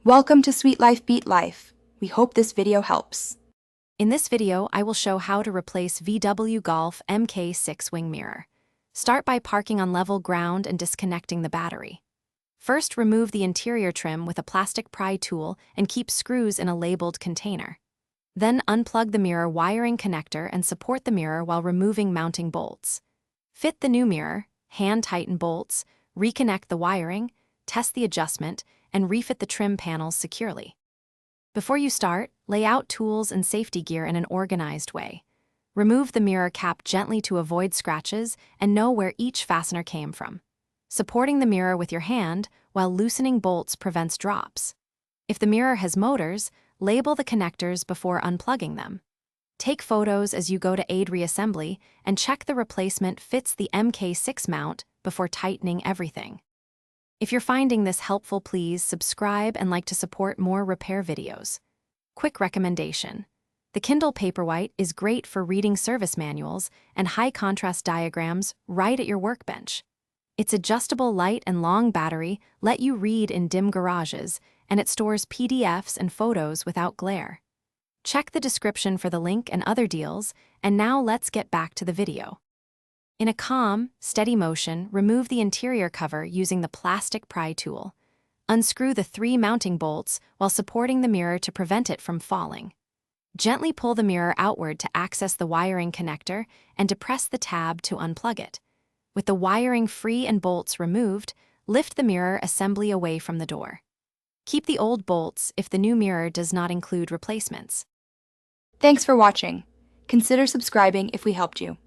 Welcome to Sweet Life Beat Life. We hope this video helps. In this video, I will show how to replace VW Golf MK6 wing mirror. Start by parking on level ground and disconnecting the battery. First, remove the interior trim with a plastic pry tool and keep screws in a labeled container. Then unplug the mirror wiring connector and support the mirror while removing mounting bolts. Fit the new mirror, hand-tighten bolts, reconnect the wiring, test the adjustment, and refit the trim panels securely. Before you start, lay out tools and safety gear in an organized way. Remove the mirror cap gently to avoid scratches and know where each fastener came from. Supporting the mirror with your hand while loosening bolts prevents drops. If the mirror has motors, label the connectors before unplugging them. Take photos as you go to aid reassembly and check the replacement fits the MK6 mount before tightening everything. If you're finding this helpful, please subscribe and like to support more repair videos. Quick recommendation. The Kindle Paperwhite is great for reading service manuals and high-contrast diagrams right at your workbench. Its adjustable light and long battery let you read in dim garages, and it stores PDFs and photos without glare. Check the description for the link and other deals, and now let's get back to the video. In a calm, steady motion, remove the interior cover using the plastic pry tool. Unscrew the 3 mounting bolts while supporting the mirror to prevent it from falling. Gently pull the mirror outward to access the wiring connector and depress the tab to unplug it. With the wiring free and bolts removed, lift the mirror assembly away from the door. Keep the old bolts if the new mirror does not include replacements. Thanks for watching. Consider subscribing if we helped you.